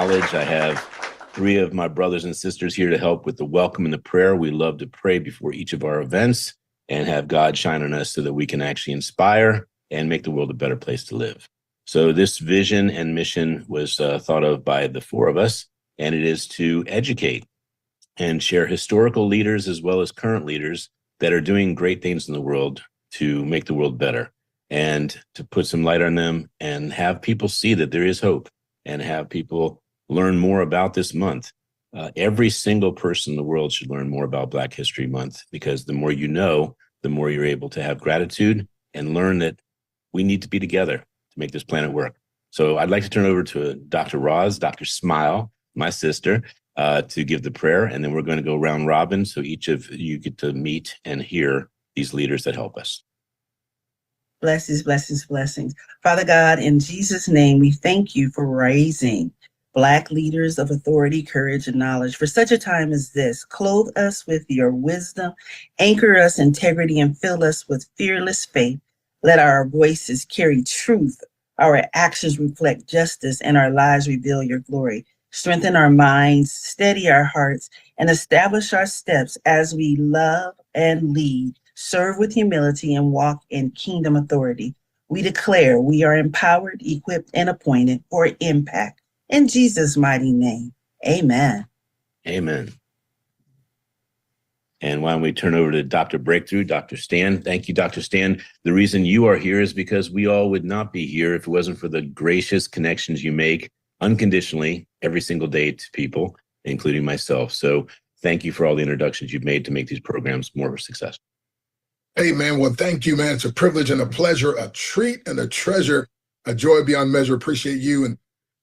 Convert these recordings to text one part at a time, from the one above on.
knowledge. I have three of my brothers and sisters here to help with the welcome and the prayer. We love to pray before each of our events and have God shine on us so that we can actually inspire and make the world a better place to live. So this vision and mission was thought of by the four of us, and it is to educate and share historical leaders as well as current leaders that are doing great things in the world to make the world better, and to put some light on them and have people see that there is hope, and have people learn more about this month. Every single person in the world should learn more about Black History Month, because the more you know, the more you're able to have gratitude and learn that we need to be together to make this planet work. So I'd like to turn over to Dr. Roz, Dr. Smile, my sister, to give the prayer, and then we're going to go round robin so each of you get to meet and hear these leaders that help us. Blessings, blessings, blessings. Father God, in Jesus' name, we thank you for raising Black leaders of authority, courage, and knowledge for such a time as this. Clothe us with your wisdom, anchor us in integrity, and fill us with fearless faith. Let our voices carry truth, our actions reflect justice, and our lives reveal your glory. Strengthen our minds, steady our hearts, and establish our steps as we love and lead, serve with humility, and walk in kingdom authority. We declare we are empowered, equipped, and appointed for impact. In Jesus' mighty name, amen. Amen. And why don't we turn over to Dr. Breakthrough, Dr. Stan. Thank you, Dr. Stan. The reason you are here is because we all would not be here if it wasn't for the gracious connections you make unconditionally every single day to people, including myself. So thank you for all the introductions you've made to make these programs more successful. Hey, man. Well, thank you, man. It's a privilege and a pleasure, a treat and a treasure, a joy beyond measure. Appreciate you.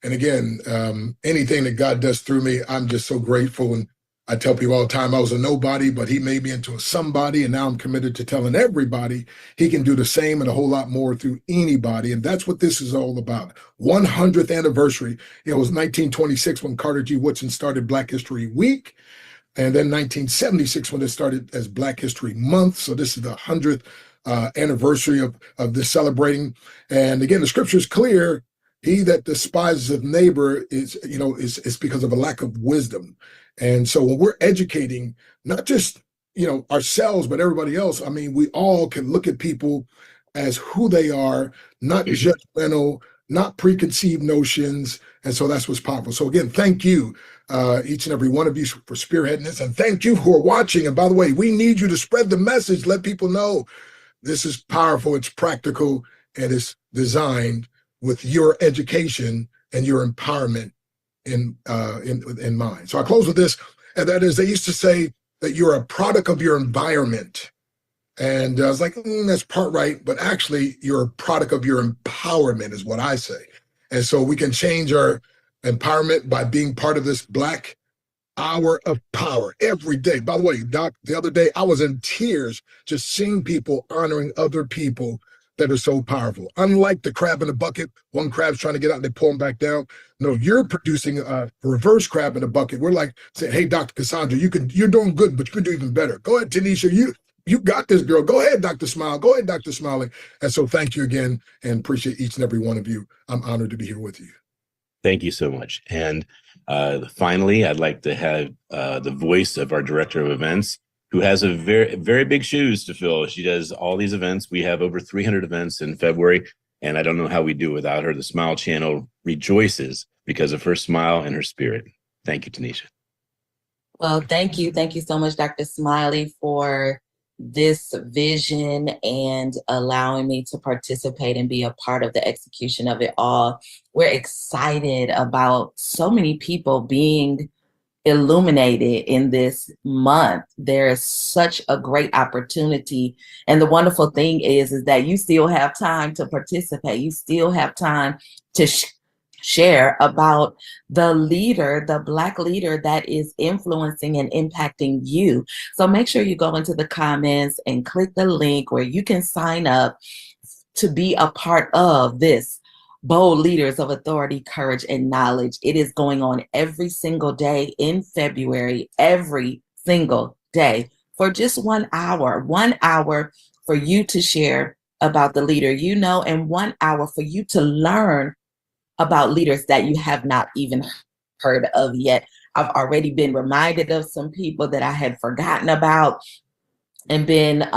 And again, anything that God does through me, I'm just so grateful. And I tell people all the time, I was a nobody, but he made me into a somebody. And now I'm committed to telling everybody he can do the same and a whole lot more through anybody. And that's what this is all about. 100th anniversary. It was 1926 when Carter G. Woodson started Black History Week. And then 1976 when it started as Black History Month. So this is the 100th anniversary of this celebrating. And again, the scripture is clear. He that despises his neighbor is because of a lack of wisdom. And so when we're educating, not just, ourselves, but everybody else, I mean, we all can look at people as who they are, not judgmental, not preconceived notions. And so that's what's powerful. So again, thank you, each and every one of you for spearheading this. And thank you who are watching. And by the way, we need you to spread the message, let people know this is powerful, it's practical, and it's designed with your education and your empowerment in mind. So I close with this, and that is, they used to say that you're a product of your environment. And I was like, that's part right, but actually you're a product of your empowerment is what I say. And so we can change our empowerment by being part of this Black Hour of Power every day. By the way, Doc, the other day I was in tears just seeing people honoring other people that are so powerful. Unlike the crab in the bucket, one crab's trying to get out and they pull him back down. No, you're producing a reverse crab in the bucket. We're like saying, hey, Dr. Cassandra, you're doing good, but you can do even better. Go ahead, Tanisha, you got this, girl. Go ahead, Dr. Smile. Go ahead, Dr. Smiley. And so thank you again, and appreciate each and every one of you. I'm honored to be here with you. Thank you so much. And finally, I'd like to have the voice of our director of events, who has a very, very big shoes to fill. She does all these events. We have over 300 events in February, and I don't know how we do without her. The Smile Channel rejoices because of her smile and her spirit. Thank you, Tanisha. Well, thank you. Thank you so much, Dr. Smiley, for this vision and allowing me to participate and be a part of the execution of it all. We're excited about so many people being illuminated in this month. There is such a great opportunity. And the wonderful thing is that you still have time to participate. You still have time to share about the leader, the Black leader that is influencing and impacting you. So make sure you go into the comments and click the link where you can sign up to be a part of this Bold Leaders of Authority, Courage, and Knowledge. It is going on every single day in February, every single day for just 1 hour. 1 hour for you to share about the leader you know, and 1 hour for you to learn about leaders that you have not even heard of yet. I've already been reminded of some people that I had forgotten about, and been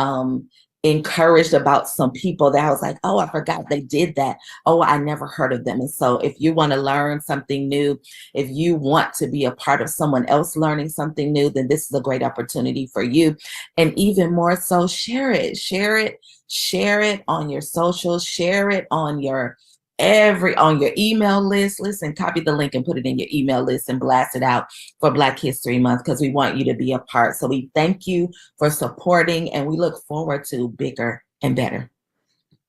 encouraged about some people that I was like, oh, I forgot they did that. Oh, I never heard of them. And so if you want to learn something new, if you want to be a part of someone else learning something new, then this is a great opportunity for you. And even more so, share it on your socials, share it on your email list. Listen, copy the link and put it in your email list and blast it out for Black History Month, because we want you to be a part. So we thank you for supporting, and we look forward to bigger and better.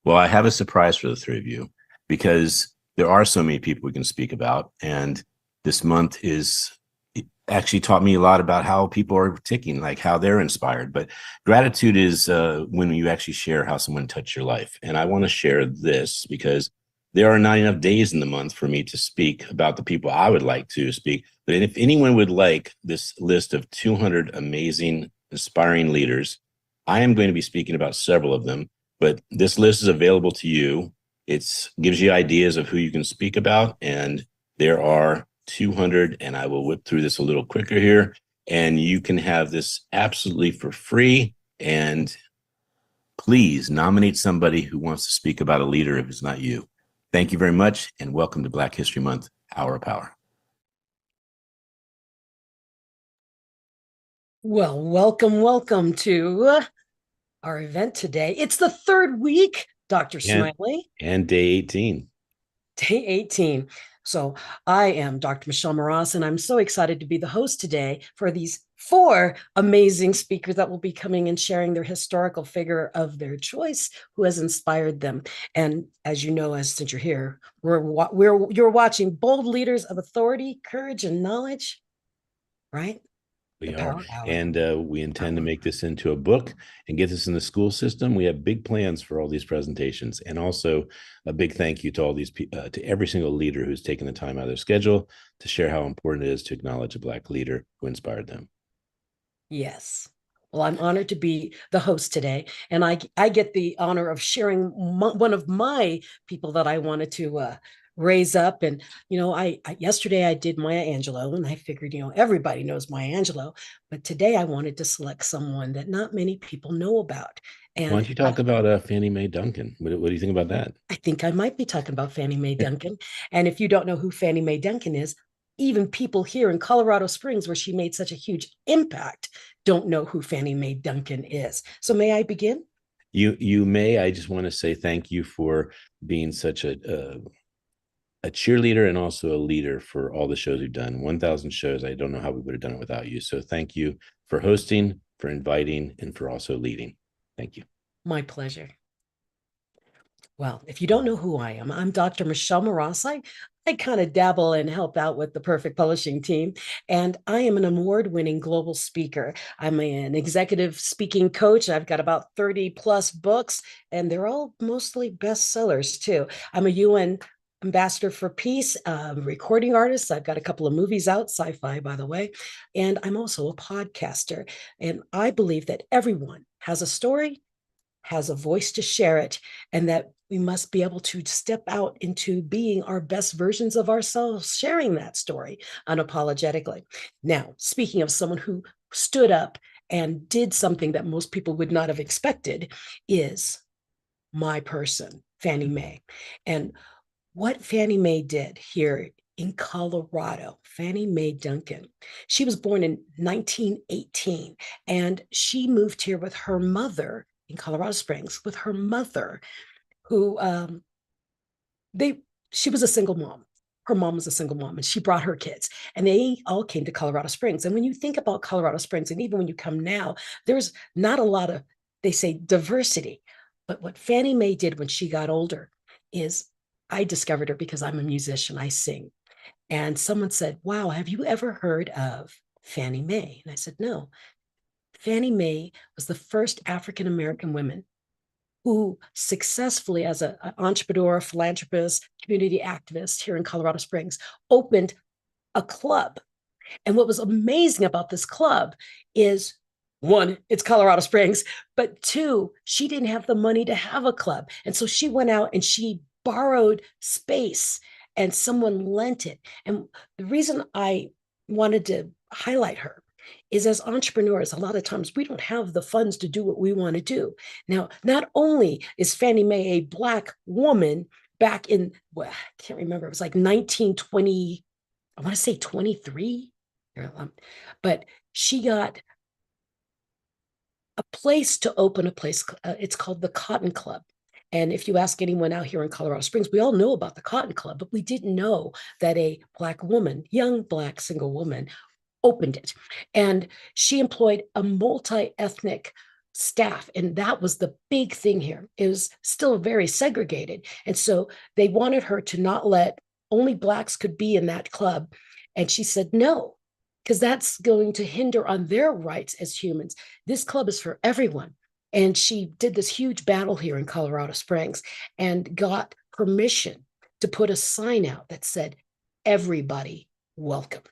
Well, I have a surprise for the three of you, because there are so many people we can speak about. And this month it actually taught me a lot about how people are ticking, like how they're inspired. But gratitude is when you actually share how someone touched your life. And I want to share this because there are not enough days in the month for me to speak about the people I would like to speak. But if anyone would like this list of 200 amazing, inspiring leaders, I am going to be speaking about several of them. But this list is available to you. It gives you ideas of who you can speak about. And there are 200, and I will whip through this a little quicker here. And you can have this absolutely for free. And please nominate somebody who wants to speak about a leader if it's not you. Thank you very much, and welcome to Black History Month, Hour of Power. Well, welcome to our event today. It's the third week, Dr. Smiley. And day 18. Day 18. So I am Dr. Michelle Mras, and I'm so excited to be the host today for these 4 amazing speakers that will be coming and sharing their historical figure of their choice who has inspired them. And as you know, since you're here, you're watching Bold Leaders of Authority, Courage, and Knowledge, right? We are. And we intend to make this into a book and get this in the school system. We have big plans for all these presentations. And also a big thank you to all these to every single leader who's taken the time out of their schedule to share how important it is to acknowledge a Black leader who inspired them. Yes. Well, I'm honored to be the host today. And I get the honor of sharing one of my people that I wanted to raise up. And, yesterday I did Maya Angelou, and I figured, everybody knows Maya Angelou, but today I wanted to select someone that not many people know about. And why don't you talk about Fannie Mae Duncan? What do you think about that? I think I might be talking about Fannie Mae Duncan. And if you don't know who Fannie Mae Duncan is, even people here in Colorado Springs, where she made such a huge impact, don't know who Fannie Mae Duncan is. So may I begin? You may. I just want to say thank you for being such a cheerleader and also a leader for all the shows we've done. 1,000 shows. I don't know how we would have done it without you. So thank you for hosting, for inviting, and for also leading. Thank you. My pleasure. Well, if you don't know who I am, I'm Dr. Michelle Mras. I kind of dabble and help out with the Perfect Publishing team, and I am an award-winning global speaker. I'm an executive speaking coach. I've got about 30 plus books, and they're all mostly bestsellers too. I'm a UN ambassador for peace, recording artist. I've got a couple of movies out, sci-fi, by the way, and I'm also a podcaster. And I believe that everyone has a story, has a voice to share it, and that we must be able to step out into being our best versions of ourselves, sharing that story unapologetically. Now, speaking of someone who stood up and did something that most people would not have expected, is my person, Fannie Mae. And what Fannie Mae did here in Colorado, Fannie Mae Duncan, she was born in 1918, and she moved here with her mother in Colorado Springs, with her mother, who she was a single mom. Her mom was a single mom, and she brought her kids, and they all came to Colorado Springs. And when you think about Colorado Springs, and even when you come now, there's not a lot of, they say, diversity. But what Fannie Mae did when she got older is, I discovered her because I'm a musician, I sing. And someone said, wow, have you ever heard of Fannie Mae? And I said, no. Fannie Mae was the first African-American woman who successfully, as an entrepreneur, philanthropist, community activist here in Colorado Springs, opened a club. And what was amazing about this club is, 1, it's Colorado Springs, but 2, she didn't have the money to have a club. And so she went out and she borrowed space and someone lent it. And the reason I wanted to highlight her is, as entrepreneurs, a lot of times we don't have the funds to do what we want to do. Now, not only is Fannie Mae a Black woman back in, well, I can't remember, it was like 1920, I want to say 23, but she got a place to open a place. It's called the Cotton Club. And if you ask anyone out here in Colorado Springs, we all know about the Cotton Club, but we didn't know that a Black woman, young Black single woman, opened it. And she employed a multi-ethnic staff. And that was the big thing here. It was still very segregated. And so they wanted her to not let only Blacks could be in that club. And she said, no, because that's going to hinder on their rights as humans. This club is for everyone. And she did this huge battle here in Colorado Springs and got permission to put a sign out that said, everybody welcome.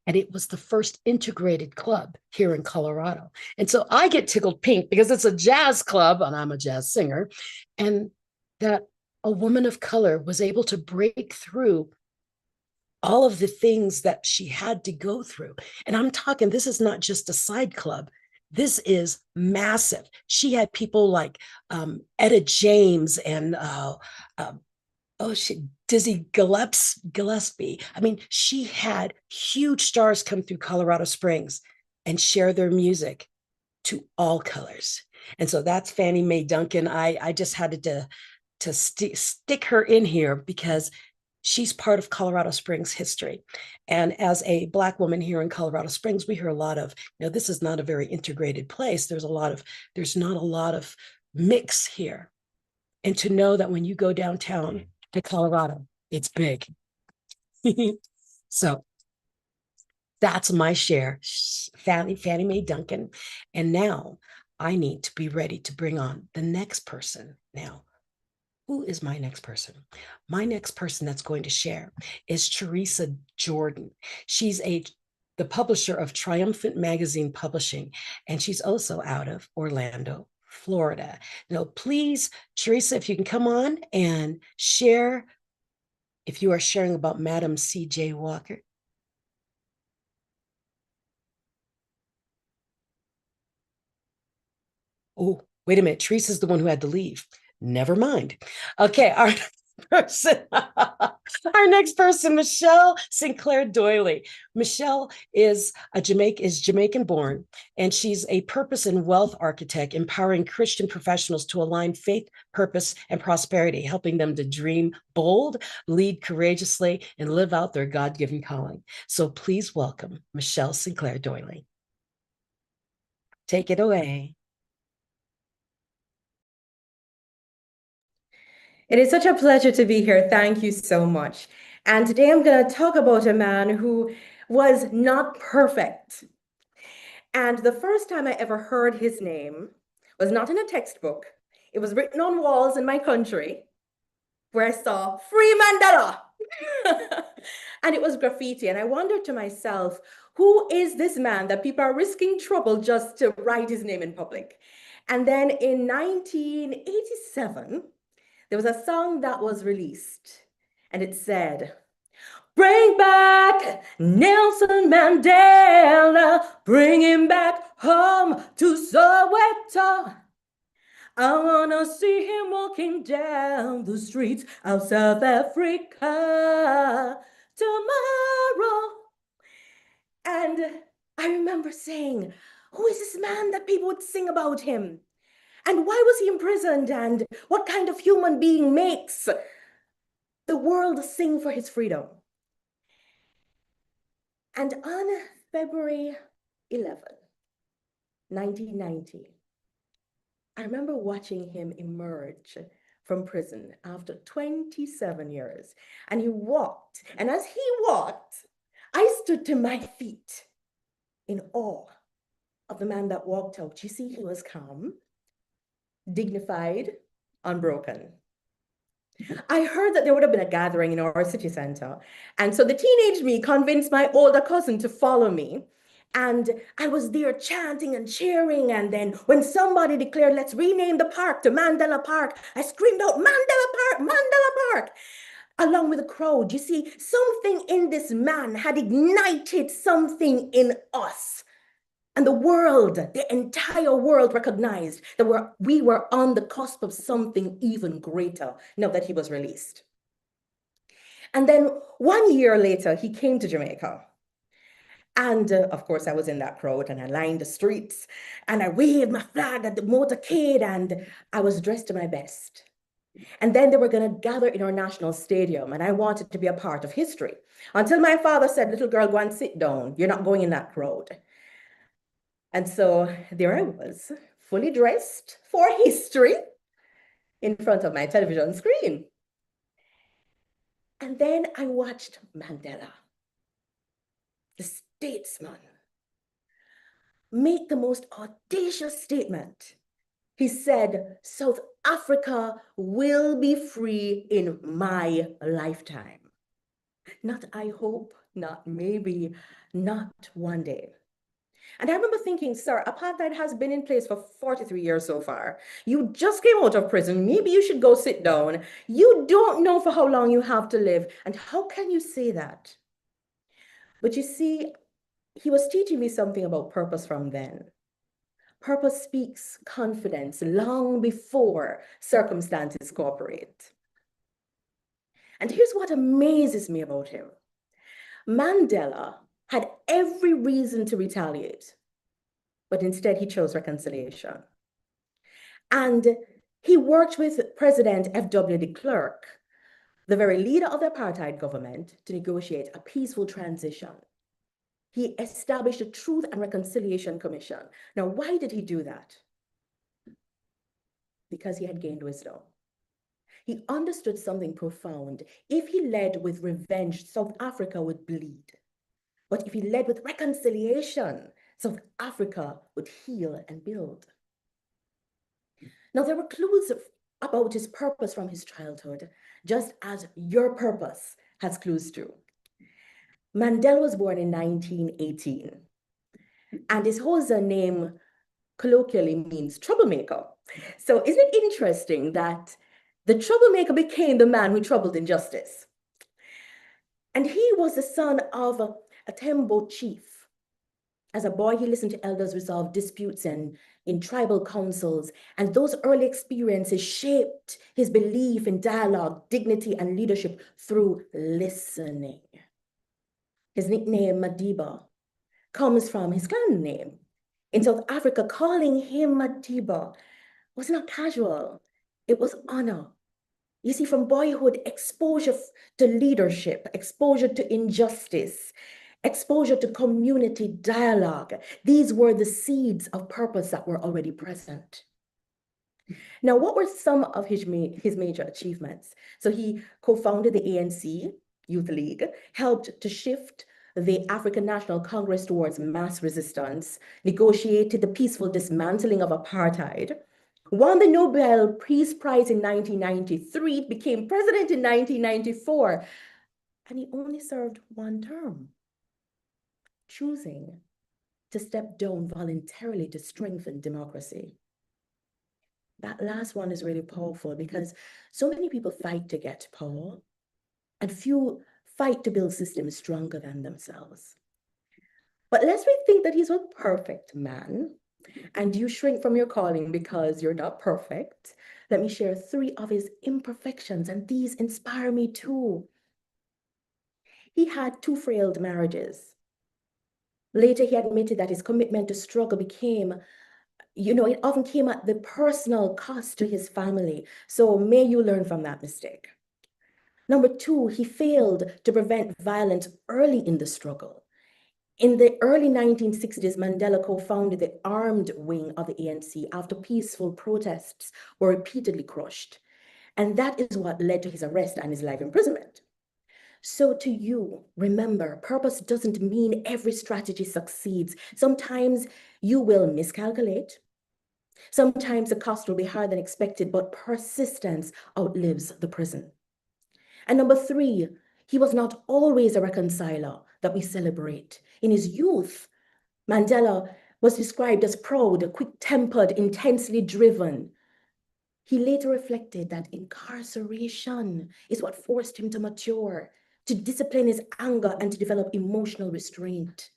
And it was the first integrated club here in Colorado. And so I get tickled pink because it's a jazz club and I'm a jazz singer. And that a woman of color was able to break through all of the things that she had to go through. And I'm talking, this is not just a side club. This is massive. She had people like Etta James and Dizzy Gillespie. I mean, she had huge stars come through Colorado Springs and share their music to all colors. And so that's Fannie Mae Duncan. I just had to stick her in here because she's part of Colorado Springs history. And as a Black woman here in Colorado Springs, we hear a lot of, this is not a very integrated place. There's not a lot of mix here. And to know that when you go downtown to Colorado, it's big. So that's my share, Fannie Mae Duncan. And now I need to be ready to bring on the next person. Now, who is my next person? My next person that's going to share is Teresa Jordan. She's the publisher of Triumphant Magazine Publishing, and she's also out of Orlando, Florida. Now, please, Teresa, if you can come on and share, if you are sharing about Madam C.J. Walker. Oh, wait a minute. Teresa's the one who had to leave. Never mind. Okay, our next person, Michelle Sinclair Doyley. Michelle is Jamaican born, and she's a purpose and wealth architect, empowering Christian professionals to align faith, purpose, and prosperity, helping them to dream bold, lead courageously, and live out their God-given calling. So please welcome Michelle Sinclair Doyley. Take it away. It is such a pleasure to be here. Thank you so much. And today I'm going to talk about a man who was not perfect. And the first time I ever heard his name was not in a textbook. It was written on walls in my country where I saw Free Mandela. And it was graffiti. And I wondered to myself, who is this man that people are risking trouble just to write his name in public? And then in 1987, there was a song that was released, and it said, "Bring back Nelson Mandela, bring him back home to Soweto. I wanna see him walking down the streets of South Africa tomorrow." And I remember saying, who is this man that people would sing about him? And why was he imprisoned? And what kind of human being makes the world sing for his freedom? And on February 11, 1990, I remember watching him emerge from prison after 27 years. And he walked. And as he walked, I stood to my feet in awe of the man that walked out. You see, he was calm, dignified, unbroken. I heard that there would have been a gathering in our city center. And so the teenage me convinced my older cousin to follow me. And I was there chanting and cheering. And then when somebody declared, let's rename the park to Mandela Park, I screamed out, Mandela Park, Mandela Park. along with the crowd. You see, something in this man had ignited something in us. And the world, the entire world recognized that we were on the cusp of something even greater now that he was released. And then 1 year later, he came to Jamaica. And of course, I was in that crowd and I lined the streets and I waved my flag at the motorcade and I was dressed to my best. And then they were going to gather in our national stadium and I wanted to be a part of history until my father said, little girl, go and sit down. You're not going in that crowd. And so there I was, fully dressed for history in front of my television screen. And then I watched Mandela, the statesman, make the most audacious statement. He said, South Africa will be free in my lifetime. Not I hope, not maybe, not one day. And I remember thinking, sir, apartheid has been in place for 43 years so far. You just came out of prison. Maybe you should go sit down. You don't know for how long you have to live. And how can you say that? But you see, he was teaching me something about purpose from then. Purpose speaks confidence long before circumstances cooperate. And here's what amazes me about him. Mandela had every reason to retaliate, but instead he chose reconciliation. And he worked with President F.W. de Klerk, the very leader of the apartheid government, to negotiate a peaceful transition. He established a Truth and Reconciliation Commission. Now, why did he do that? Because he had gained wisdom. He understood something profound. If he led with revenge, South Africa would bleed. But if he led with reconciliation, South Africa would heal and build. Now, there were clues about his purpose from his childhood, just as your purpose has clues too. Mandela was born in 1918, and his Xhosa name colloquially means troublemaker. So isn't it interesting that the troublemaker became the man who troubled injustice? And he was the son of a Tembo chief. As a boy, he listened to elders resolve disputes in tribal councils, and those early experiences shaped his belief in dialogue, dignity, and leadership through listening. His nickname, Madiba, comes from his clan name. In South Africa, calling him Madiba was not casual, it was honor. You see, from boyhood, exposure to leadership, exposure to injustice, exposure to community dialogue, these were the seeds of purpose that were already present. Now, what were some of his major achievements? So he co-founded the ANC Youth League, helped to shift the African National Congress towards mass resistance, negotiated the peaceful dismantling of apartheid, won the Nobel Peace Prize in 1993, became president in 1994, and he only served one term, choosing to step down voluntarily to strengthen democracy. That last one is really powerful because so many people fight to get power, and few fight to build systems stronger than themselves. But lest we think that he's a perfect man, and you shrink from your calling because you're not perfect, let me share 3 of his imperfections, and these inspire me too. He had 2 failed marriages. Later, he admitted that his commitment to struggle became, it often came at the personal cost to his family. So may you learn from that mistake. Number 2, he failed to prevent violence early in the struggle. In the early 1960s, Mandela co-founded the armed wing of the ANC after peaceful protests were repeatedly crushed. And that is what led to his arrest and his life imprisonment. So to you, remember, purpose doesn't mean every strategy succeeds. Sometimes you will miscalculate. Sometimes the cost will be higher than expected, but persistence outlives the prison. And number 3, he was not always a reconciler that we celebrate. In his youth, Mandela was described as proud, quick-tempered, intensely driven. He later reflected that incarceration is what forced him to mature, to discipline his anger, and to develop emotional restraint.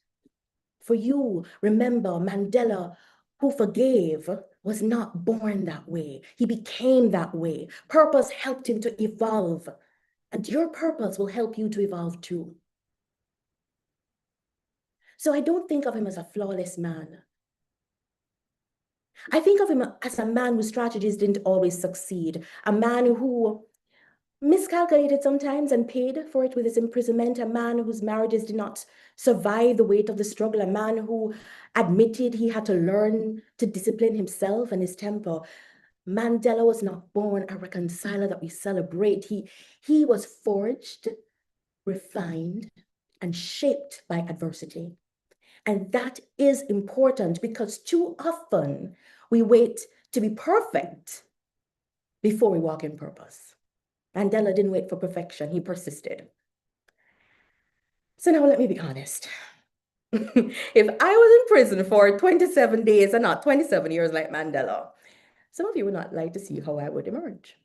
For you, remember, Mandela, who forgave, was not born that way. He became that way. Purpose helped him to evolve, and your purpose will help you to evolve too. So I don't think of him as a flawless man. I think of him as a man whose strategies didn't always succeed, a man who miscalculated sometimes and paid for it with his imprisonment, a man whose marriages did not survive the weight of the struggle, a man who admitted he had to learn to discipline himself and his temper. Mandela was not born a reconciler that we celebrate. He was forged, refined, and shaped by adversity. And that is important because too often we wait to be perfect before we walk in purpose. Mandela didn't wait for perfection, he persisted. So now let me be honest. If I was in prison for 27 days and not 27 years like Mandela, some of you would not like to see how I would emerge.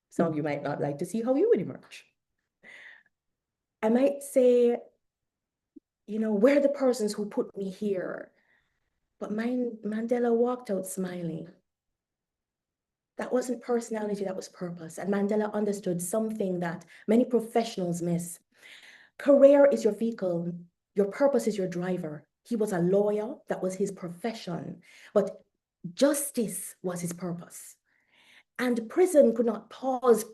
Some of you might not like to see how you would emerge. I might say, we're the persons who put me here. But Mandela walked out smiling. That wasn't personality, that was purpose. And Mandela understood something that many professionals miss. Career is your vehicle. Your purpose is your driver. He was a lawyer, that was his profession. But justice was his purpose. And prison could not pause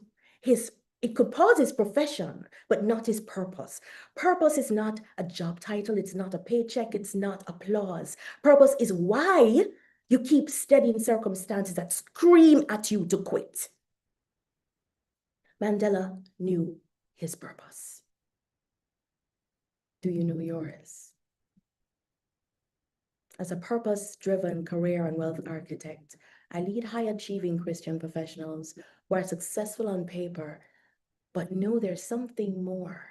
it could pause his profession, but not his purpose. Purpose is not a job title. It's not a paycheck. It's not applause. Purpose is why you keep studying circumstances that scream at you to quit. Mandela knew his purpose. Do you know yours? As a purpose-driven career and wealth architect, I lead high-achieving Christian professionals who are successful on paper, but know there's something more.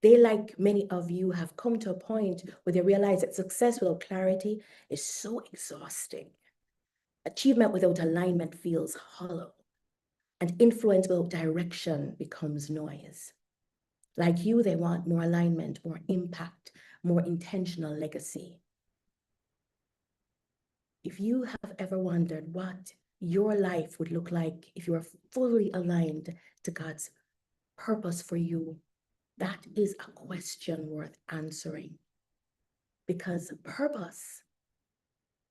They, like many of you, have come to a point where they realize that success without clarity is so exhausting. Achievement without alignment feels hollow, and influence without direction becomes noise. Like you, they want more alignment, more impact, more intentional legacy. If you have ever wondered what your life would look like if you are fully aligned to God's purpose for you, that is a question worth answering. Because purpose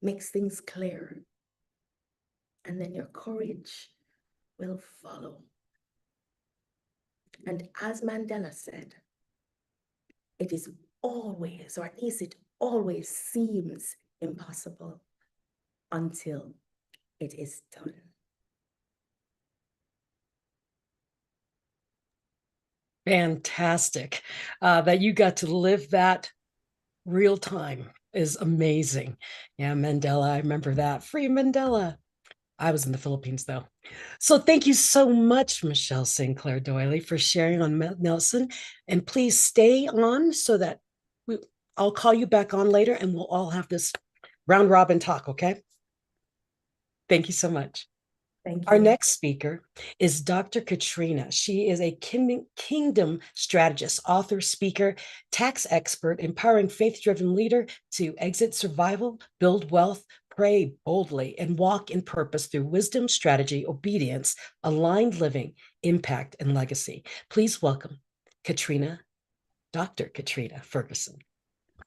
makes things clear, and then your courage will follow. And as Mandela said, it is always, or at least it always seems impossible until it is done. Fantastic. That you got to live that real time is amazing. Yeah, Mandela, I remember that. Free Mandela. I was in the Philippines, though. So thank you so much, Michelle Sinclair Doyley, for sharing on Nelson. And please stay on so that I'll call you back on later and we'll all have this round robin talk, okay? Thank you so much. Thank you. Our next speaker is Dr. Katrina. She is a kingdom strategist, author, speaker, tax expert, empowering faith-driven leader to exit survival, build wealth, pray boldly, and walk in purpose through wisdom, strategy, obedience, aligned living, impact, and legacy. Please welcome Dr. Katrina Ferguson.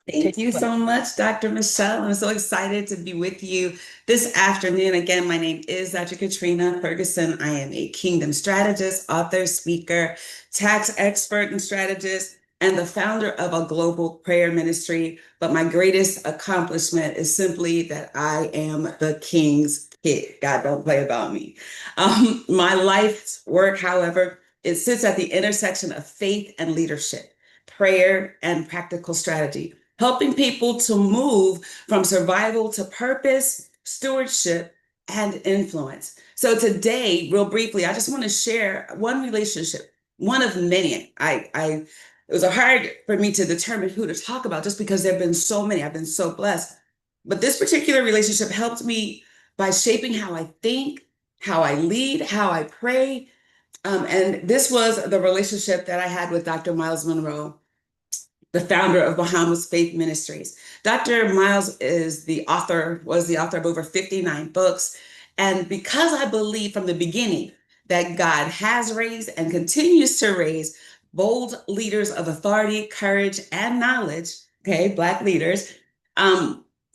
Thank you so much, Dr. Michelle. I'm so excited to be with you this afternoon. Again, my name is Dr. Katrina Ferguson. I am a kingdom strategist, author, speaker, tax expert, and strategist, and the founder of a global prayer ministry. But my greatest accomplishment is simply that I am the King's kid. God don't play about me. My life's work, however, it sits at the intersection of faith and leadership, prayer and practical strategy, helping people to move from survival to purpose, stewardship, and influence. So today, real briefly, I just want to share one relationship, one of many. It was hard for me to determine who to talk about just because there have been so many. I've been so blessed. But this particular relationship helped me by shaping how I think, how I lead, how I pray. And this was the relationship that I had with Dr. Miles Monroe, the founder of Bahamas Faith Ministries. Dr. Miles was the author of over 59 books. And because I believe from the beginning that God has raised and continues to raise bold leaders of authority, courage, and knowledge, okay, Black leaders,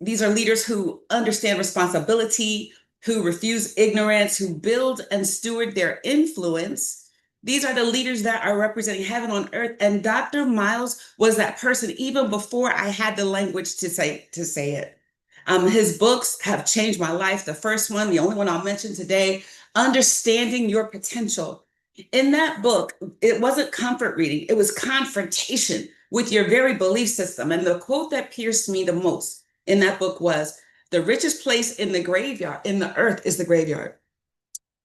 these are leaders who understand responsibility, who refuse ignorance, who build and steward their influence. These are the leaders that are representing heaven on earth. And Dr. Miles was that person even before I had the language to say it. His books have changed my life. The first one, the only one I'll mention today, Understanding Your Potential. In that book, it wasn't comfort reading, it was confrontation with your very belief system. And the quote that pierced me the most in that book was, "The richest place in the graveyard, in the earth, is the graveyard.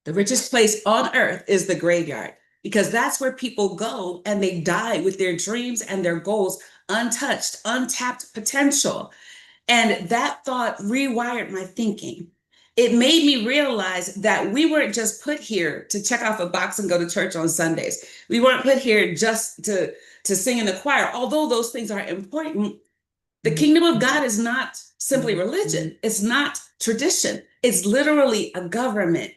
The richest place on earth is the graveyard," because that's where people go and they die with their dreams and their goals untouched, untapped potential. And that thought rewired my thinking. It made me realize that we weren't just put here to check off a box and go to church on Sundays. We weren't put here just to sing in the choir, although those things are important. The kingdom of God is not simply religion. It's not tradition. It's literally a government.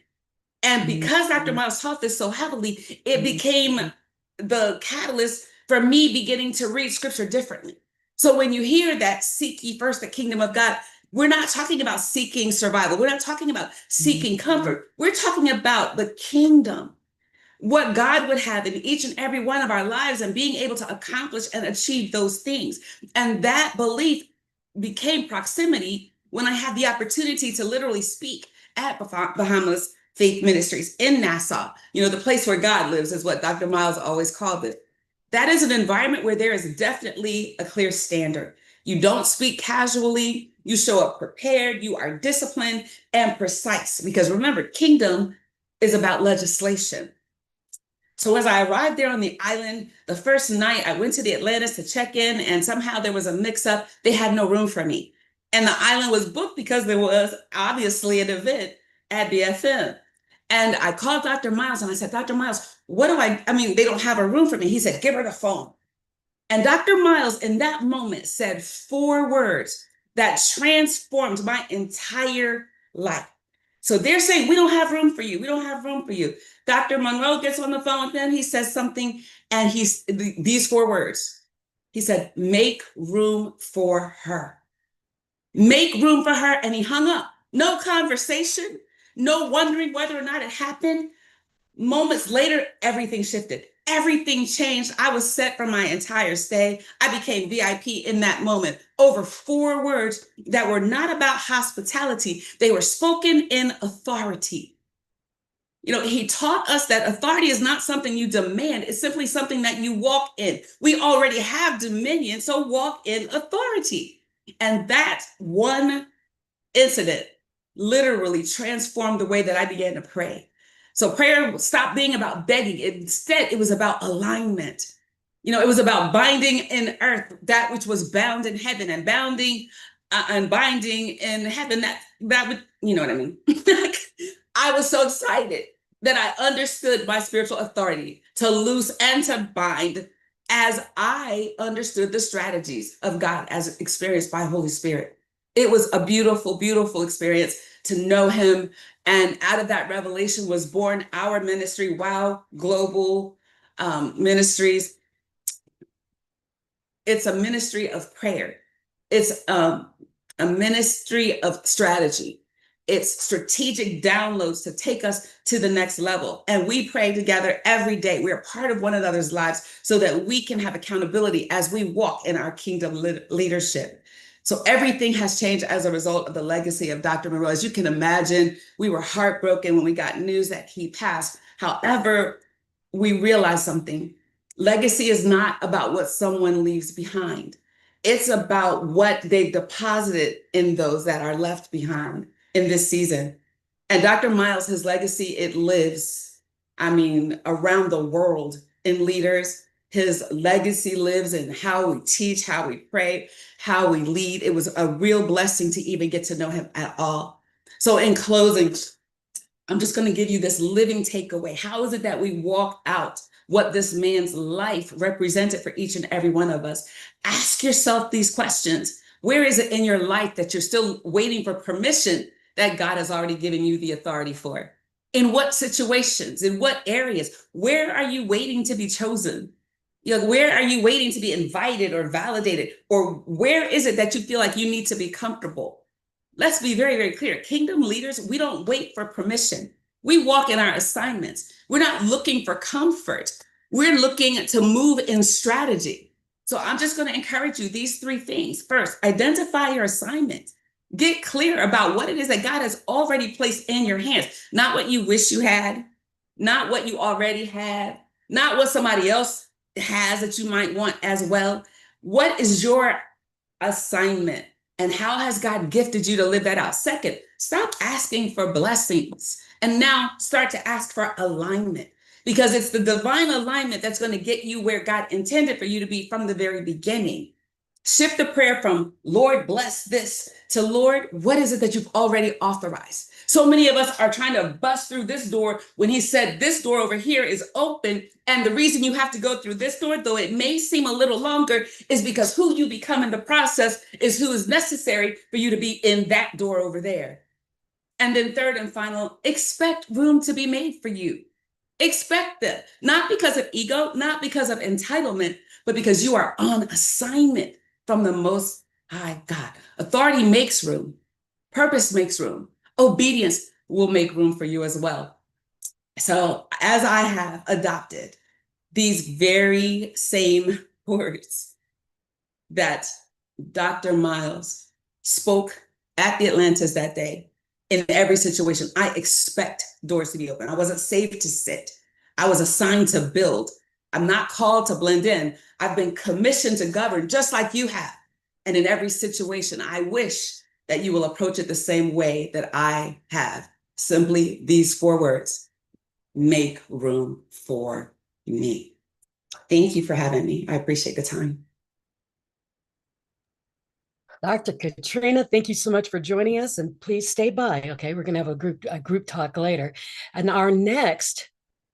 And because Dr. Miles taught this so heavily, it became the catalyst for me beginning to read scripture differently. So when you hear that seek ye first the kingdom of God, we're not talking about seeking survival. We're not talking about seeking comfort. We're talking about the kingdom, what God would have in each and every one of our lives and being able to accomplish and achieve those things. And that belief became proximity when I had the opportunity to literally speak at Bahamas Faith Ministries in Nassau. You know, the place where God lives is what Dr. Miles always called it. That is an environment where there is definitely a clear standard. You don't speak casually, you show up prepared, you are disciplined and precise. Because remember, kingdom is about legislation. So as I arrived there on the island, the first night I went to the Atlantis to check in, and somehow there was a mix-up. They had no room for me. And the island was booked because there was obviously an event at BFM. And I called Dr. Miles and I said, "Dr. Miles, what do I mean, they don't have a room for me." He said, "Give her the phone." And Dr. Miles in that moment said 4 words that transformed my entire life. So they're saying, "We don't have room for you. We don't have room for you." Dr. Monroe gets on the phone with them. He says something, and these 4 words. He said, "Make room for her. Make room for her." And he hung up. No conversation, no wondering whether or not it happened. Moments later, everything shifted. Everything changed. I was set for my entire stay. I became VIP in that moment. Over 4 words that were not about hospitality. They were spoken in authority. You know, he taught us that authority is not something you demand. It's simply something that you walk in. We already have dominion, so walk in authority. And that one incident literally transformed the way that I began to pray. So prayer stopped being about begging. Instead, it was about alignment. You know, it was about binding in earth that which was bound in heaven, and binding in heaven that would, you know what I mean? I was so excited that I understood my spiritual authority to loose and to bind as I understood the strategies of God as experienced by Holy Spirit. It was a beautiful, beautiful experience to know him. And out of that revelation was born our ministry, WOW Global Ministries. It's a ministry of prayer. It's a ministry of strategy. It's strategic downloads to take us to the next level. And we pray together every day. We're part of one another's lives so that we can have accountability as we walk in our kingdom leadership. So everything has changed as a result of the legacy of Dr. Monroe. As you can imagine, we were heartbroken when we got news that he passed. However, we realized something. Legacy is not about what someone leaves behind. It's about what they deposited in those that are left behind in this season. And Dr. Miles, his legacy, it lives, around the world in leaders. His legacy lives in how we teach, how we pray, how we lead. It was a real blessing to even get to know him at all. So in closing, I'm just going to give you this living takeaway. How is it that we walk out what this man's life represented for each and every one of us? Ask yourself these questions. Where is it in your life that you're still waiting for permission that God has already given you the authority for? In what situations? In what areas? Where are you waiting to be chosen? Where are you waiting to be invited or validated? Or where is it that you feel like you need to be comfortable? Let's be very, very clear. Kingdom leaders, we don't wait for permission. We walk in our assignments. We're not looking for comfort. We're looking to move in strategy. So I'm just going to encourage you these three things. First, identify your assignment. Get clear about what it is that God has already placed in your hands, not what you wish you had, not what you already have, not what somebody else has that you might want as well. What is your assignment? And how has God gifted you to live that out? Second, stop asking for blessings and now start to ask for alignment, because it's the divine alignment that's going to get you where God intended for you to be from the very beginning. Shift the prayer from Lord, bless this to Lord, what is it that you've already authorized? So many of us are trying to bust through this door when he said this door over here is open. And the reason you have to go through this door, though it may seem a little longer, is because who you become in the process is who is necessary for you to be in that door over there. And then third and final, expect room to be made for you. Expect that, not because of ego, not because of entitlement, but because you are on assignment from the Most High God. Authority makes room. Purpose makes room. Obedience will make room for you as well. So as I have adopted these very same words that Dr. Miles spoke at the Atlantis that day, in every situation, I expect doors to be open. I wasn't saved to sit. I was assigned to build. I'm not called to blend in. I've been commissioned to govern just like you have. And in every situation, I wish that you will approach it the same way that I have. Simply these 4 words: make room for me. Thank you for having me. I appreciate the time. Dr. Katrina, thank you so much for joining us, and please stay by. Okay, we're going to have a group talk later. And our next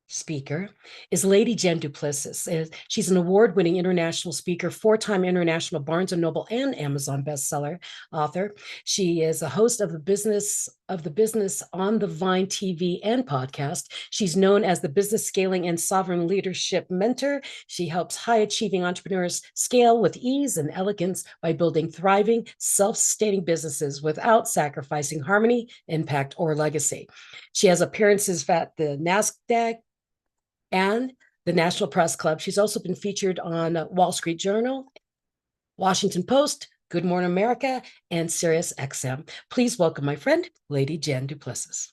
speaker is Lady Jen du Plessis. She's an award-winning international speaker, 4-time international Barnes & Noble and Amazon bestseller author. She is a host of the Business on the Vine TV and podcast. She's known as the Business Scaling and Sovereign Leadership Mentor. She helps high-achieving entrepreneurs scale with ease and elegance by building thriving, self-sustaining businesses without sacrificing harmony, impact, or legacy. She has appearances at the NASDAQ and the National Press Club. She's also been featured on Wall Street Journal, Washington Post, Good Morning America, and Sirius XM. Please welcome my friend, Lady Jen du Plessis.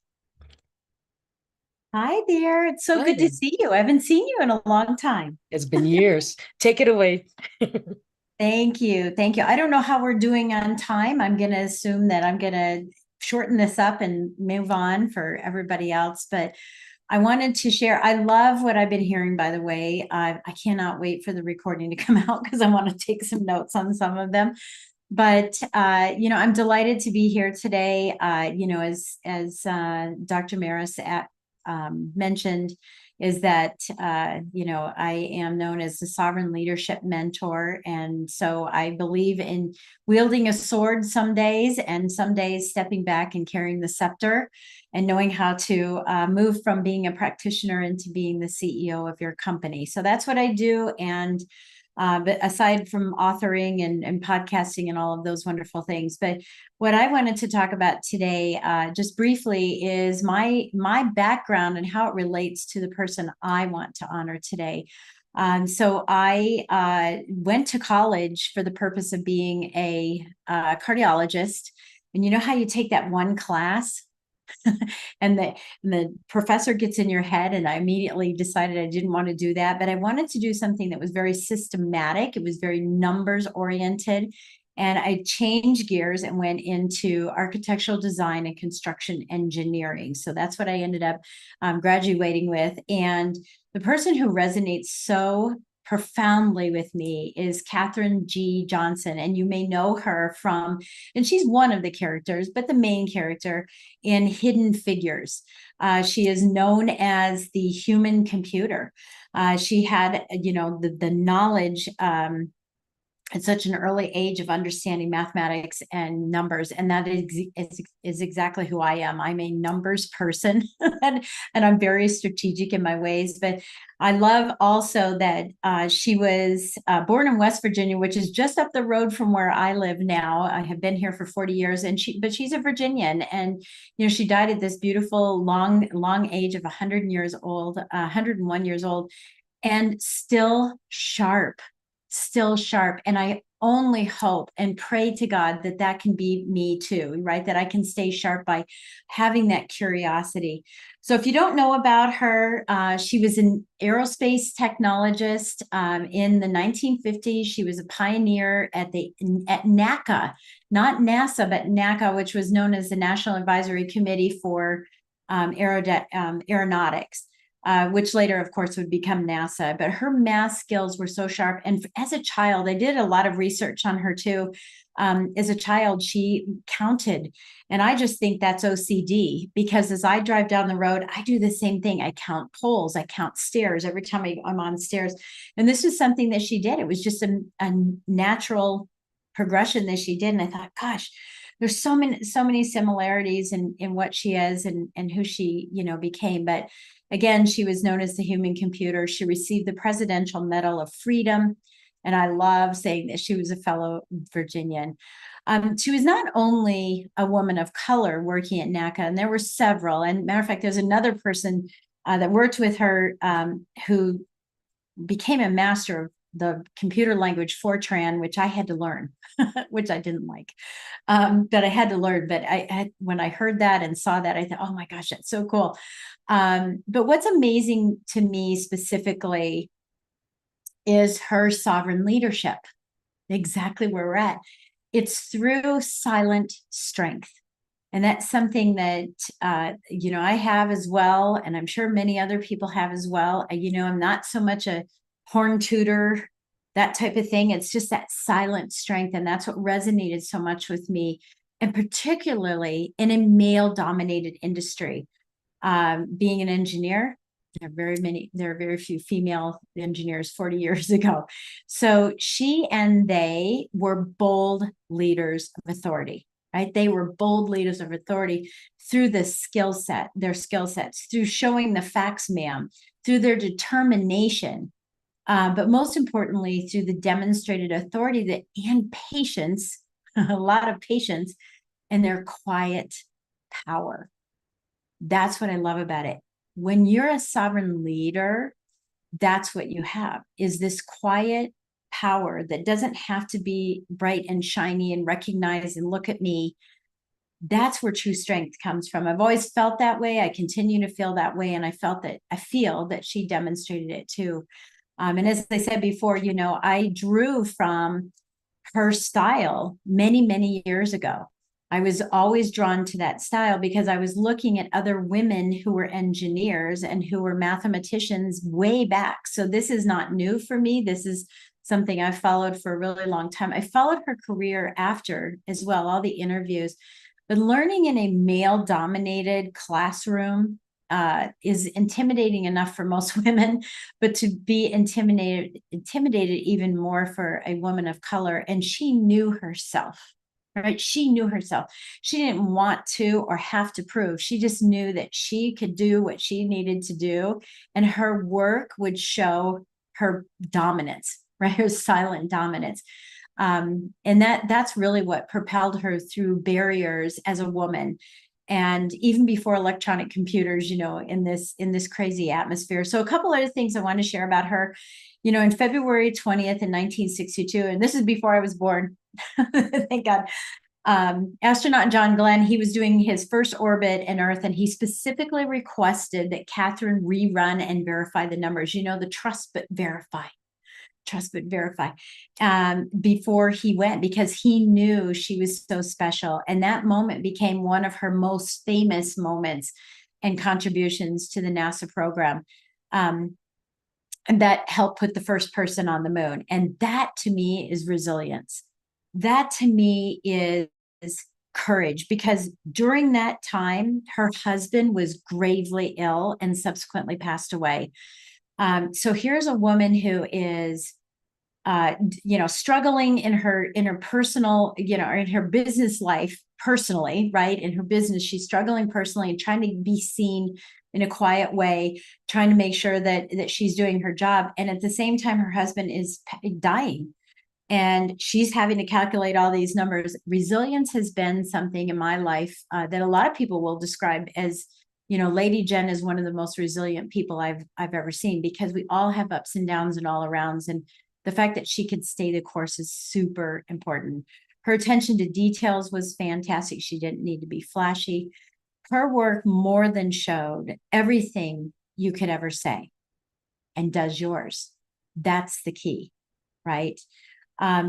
Hi there. It's so good to see you. I haven't seen you in a long time. It's been years. Take it away. Thank you. Thank you. I don't know how we're doing on time. I'm going to assume that I'm going to shorten this up and move on for everybody else. But I wanted to share. I love what I've been hearing, by the way. I cannot wait for the recording to come out because I want to take some notes on some of them. But, I'm delighted to be here today. As Dr. Mras mentioned, is that, I am known as the Sovereign Leadership Mentor. And so I believe in wielding a sword some days, and some days stepping back and carrying the scepter and knowing how to move from being a practitioner into being the CEO of your company. So that's what I do. And but aside from authoring and podcasting and all of those wonderful things, but what I wanted to talk about today, just briefly, is my background and how it relates to the person I want to honor today. So I went to college for the purpose of being a cardiologist. And you know how you take that one class and the professor gets in your head, and I immediately decided I didn't want to do that, but I wanted to do something that was very systematic. It was very numbers oriented. And I changed gears and went into architectural design and construction engineering. So that's what I ended up graduating with. And the person who resonates so profoundly with me is Katherine G. Johnson. And you may know her from, and she's one of the characters, but the main character in Hidden Figures. She is known as the human computer. She had, the knowledge at such an early age of understanding mathematics and numbers. And that is exactly who I am. I'm a numbers person and I'm very strategic in my ways. But I love also that she was born in West Virginia, which is just up the road from where I live now. I have been here for 40 years, but she's a Virginian, and she died at this beautiful long age of 100 years old, 101 years old, and still sharp. And I only hope and pray to God that that can be me too, right? That I can stay sharp by having that curiosity. So if you don't know about her, she was an aerospace technologist in the 1950s. She was a pioneer at NACA, not NASA, but NACA, which was known as the National Advisory Committee for Aeronautics. Which later, of course, would become NASA. But her math skills were so sharp. And as a child, I did a lot of research on her too. As a child, she counted. And I just think that's OCD, because as I drive down the road, I do the same thing. I count poles, I count stairs every time I'm on stairs. And this was something that she did. It was just a natural progression that she did. And I thought, gosh, there's so many similarities in what she is and who she, became. But again, she was known as the human computer. She received the Presidential Medal of Freedom. And I love saying that she was a fellow Virginian. She was not only a woman of color working at NACA, and there were several. And matter of fact, there's another person that worked with her who became a master of the computer language Fortran, which I had to learn, which I didn't like, but I had to learn. But when I heard that and saw that, I thought, oh my gosh, that's so cool. But what's amazing to me specifically is her sovereign leadership, exactly where we're at. It's through silent strength. And that's something that, I have as well. And I'm sure many other people have as well. I'm not so much a horn tutor, that type of thing. It's just that silent strength. And that's what resonated so much with me, and particularly in a male dominated industry. Being an engineer, there are very few female engineers 40 years ago. So she and they were bold leaders of authority, right? They were bold leaders of authority through their skill sets, through showing the facts, ma'am, through their determination, but most importantly, through the demonstrated authority and patience, a lot of patience, and their quiet power. That's what I love about it. When you're a sovereign leader, that's what you have, is this quiet power that doesn't have to be bright and shiny and recognized and look at me. That's where true strength comes from. I've always felt that way. I continue to feel that way. And I feel that she demonstrated it too. And as I said before, I drew from her style many, many years ago. I was always drawn to that style because I was looking at other women who were engineers and who were mathematicians way back. So this is not new for me. This is something I've followed for a really long time. I followed her career after as well, all the interviews. But learning in a male-dominated classroom is intimidating enough for most women, but to be intimidated even more for a woman of color. And she knew herself. Right? She knew herself. She didn't want to or have to prove. She just knew that she could do what she needed to do, and her work would show her dominance, right? Her silent dominance. And that's really what propelled her through barriers as a woman. And even before electronic computers, in this crazy atmosphere. So a couple other things I want to share about her. In February 20th in 1962, and this is before I was born, thank God, astronaut John Glenn, he was doing his first orbit in Earth, and he specifically requested that Catherine rerun and verify the numbers, the trust but verify. Before he went, because he knew she was so special. And that moment became one of her most famous moments and contributions to the NASA program. and that helped put the first person on the moon. And that to me is resilience. That to me is courage, because during that time, her husband was gravely ill and subsequently passed away. So here's a woman who is struggling in her personal, or in her business life personally, right? In her business, she's struggling personally and trying to be seen in a quiet way, trying to make sure that she's doing her job. And at the same time, her husband is dying. And she's having to calculate all these numbers. Resilience has been something in my life that a lot of people will describe as, Lady Jen is one of the most resilient people I've ever seen, because we all have ups and downs and all arounds. And the fact that she could stay the course is super important. Her attention to details was fantastic. She didn't need to be flashy. Her work more than showed everything you could ever say, and does yours. That's the key, right?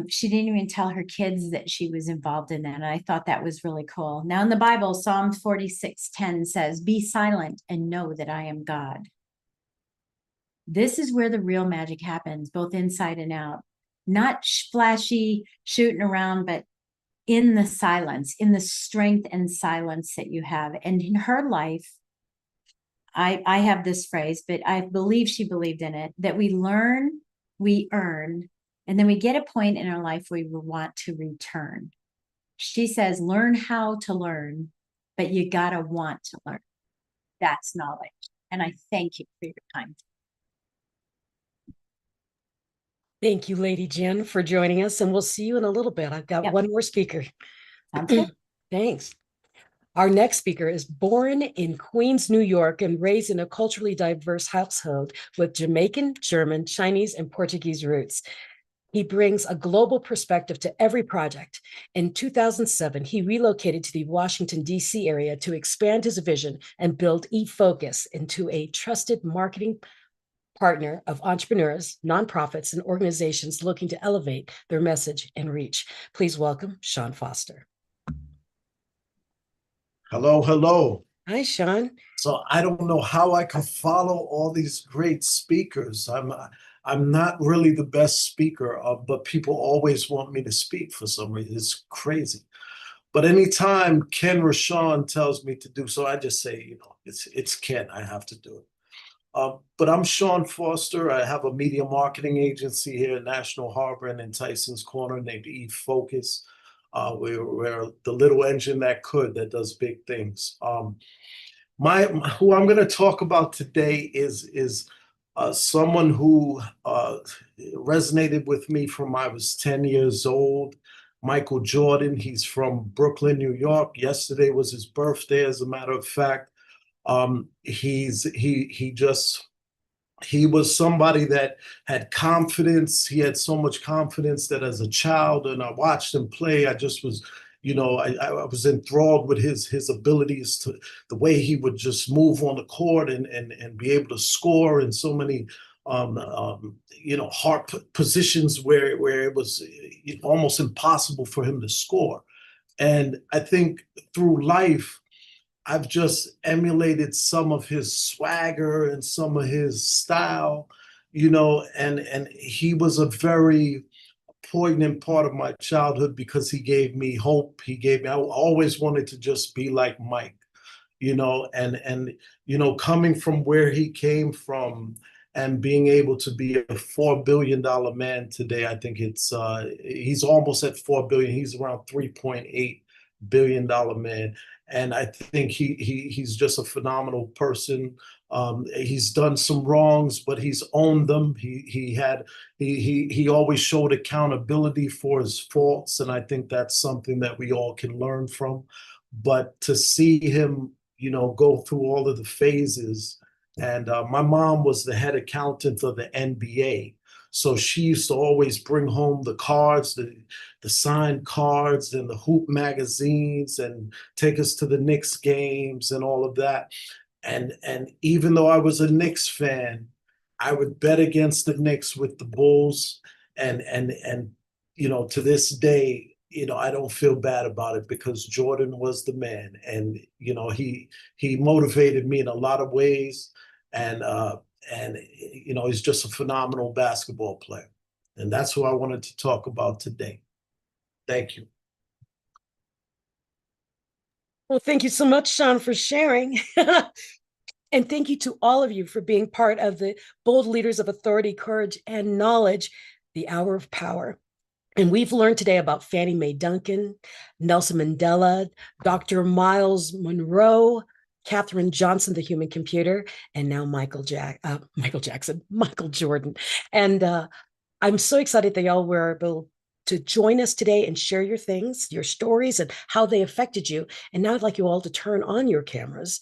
She didn't even tell her kids that she was involved in that. And I thought that was really cool. Now in the Bible, Psalm 46:10 says, "Be silent and know that I am God." This is where the real magic happens, both inside and out. Not flashy, shooting around, but in the silence, in the strength and silence that you have. And in her life, I have this phrase, but I believe she believed in it, that we learn, we earn, and then we get a point in our life where we want to return. She says, learn how to learn, but you got to want to learn. That's knowledge. And I thank you for your time. Thank you, Lady Jen, for joining us. And we'll see you in a little bit. I've got one more speaker. Sounds good. Thanks. Our next speaker is born in Queens, New York, and raised in a culturally diverse household with Jamaican, German, Chinese, and Portuguese roots. He brings a global perspective to every project. In 2007, he relocated to the Washington, D.C. area to expand his vision and build eFocus into a trusted marketing partner of entrepreneurs, nonprofits, and organizations looking to elevate their message and reach. Please welcome Sean Foster. Hello, hello. Hi, Sean. So I don't know how I can follow all these great speakers. I'm not really the best speaker, but people always want me to speak for some reason. It's crazy. But anytime Ken Rashawn tells me to do so, I just say, it's Ken. I have to do it. But I'm Sean Foster. I have a media marketing agency here at National Harbor and in Tyson's Corner named eFocus. We're the little engine that does big things. Who I'm going to talk about today is someone who resonated with me from I was 10 years old. Michael Jordan. He's from Brooklyn, New York. Yesterday was his birthday, as a matter of fact. He was somebody that had confidence. He had so much confidence that as a child, and I watched him play, I just was, I was enthralled with his abilities, to the way he would just move on the court and be able to score in so many hard positions where it was almost impossible for him to score. And I think through life, I've just emulated some of his swagger and some of his style, and he was a very poignant part of my childhood because he gave me hope. I always wanted to just be like Mike, and coming from where he came from and being able to be a $4 billion man today. I think he's almost at 4 billion. He's around $3.8 billion man. And I think he's just a phenomenal person. He's done some wrongs, but he's owned them. He always showed accountability for his faults, and I think that's something that we all can learn from. But to see him, go through all of the phases, and my mom was the head accountant of the NBA. So she used to always bring home the cards, the signed cards and the hoop magazines, and take us to the Knicks games and all of that. And even though I was a Knicks fan, I would bet against the Knicks with the Bulls. And to this day, I don't feel bad about it because Jordan was the man. And, he motivated me in a lot of ways. And And, he's just a phenomenal basketball player. And that's who I wanted to talk about today. Thank you. Well, thank you so much, Sean, for sharing. And thank you to all of you for being part of the Bold Leaders of Authority, Courage, and Knowledge, the Hour of Power. And we've learned today about Fannie Mae Duncan, Nelson Mandela, Dr. Miles Monroe, Katherine Johnson, the human computer, and now Michael Jackson, Michael Jordan. And I'm so excited that y'all were able to join us today and share your things, your stories, and how they affected you. And now I'd like you all to turn on your cameras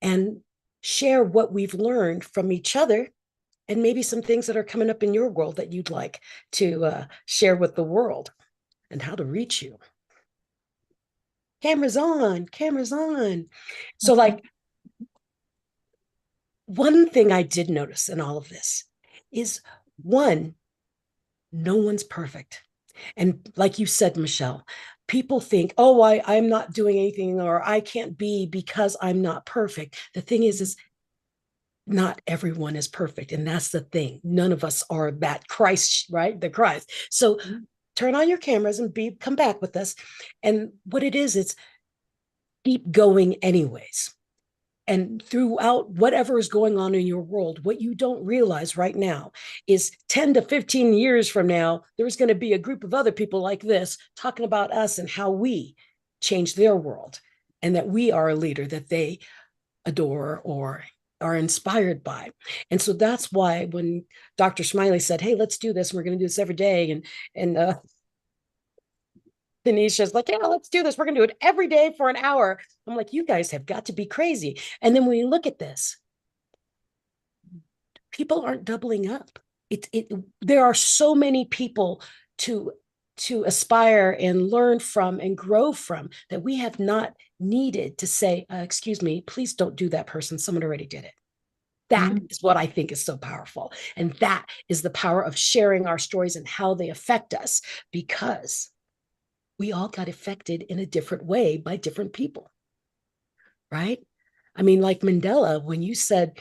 and share what we've learned from each other, and maybe some things that are coming up in your world that you'd like to share with the world, and how to reach you. Cameras on, cameras on. So like, one thing I did notice in all of this is, one, no one's perfect. And like you said, Michelle, people think, oh, I'm not doing anything, or I can't be because I'm not perfect. The thing is not everyone is perfect. And that's the thing. None of us are that Christ, right? The Christ. So turn on your cameras and come back with us. And what it is, it's keep going anyways. And throughout whatever is going on in your world, what you don't realize right now is 10 to 15 years from now, there's going to be a group of other people like this talking about us and how we change their world, and that we are a leader that they adore or are inspired by. And so that's why when Dr. Smiley said, hey, let's do this, we're going to do this every day. And Denisha's like, yeah, let's do this. We're going to do it every day for an hour. I'm like, you guys have got to be crazy. And then when you look at this, people aren't doubling up. There are so many people to aspire and learn from and grow from, that we have not needed to say, excuse me, please don't do that, person. Someone already did it. That is what I think is so powerful. And that is the power of sharing our stories and how they affect us, because we all got affected in a different way by different people, right? I mean, like Mandela, when you said,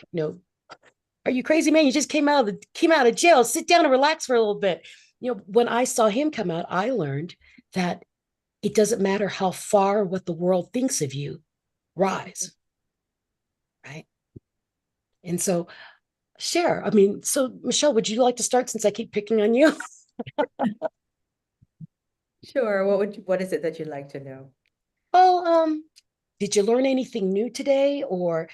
are you crazy, man? You just came out of jail. Sit down and relax for a little bit. When I saw him come out, I learned that it doesn't matter how far what the world thinks of you, rise, right? And so share. I mean, so Michelle, would you like to start, since I keep picking on you? Sure. What is it that you'd like to know? Well, did you learn anything new today, or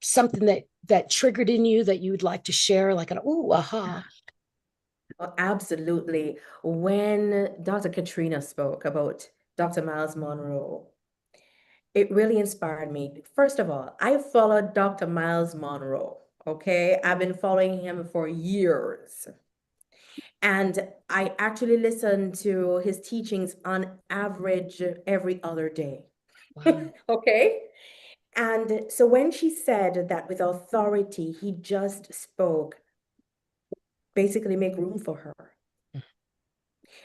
something that triggered in you that you would like to share, like an ooh, aha? Oh, absolutely. When Dr. Katrina spoke about Dr. Miles Monroe, it really inspired me. First of all, I followed Dr. Miles Monroe. Okay, I've been following him for years. And I actually listen to his teachings on average every other day. Wow. Okay. And so when she said that with authority, he just spoke, basically make room for her.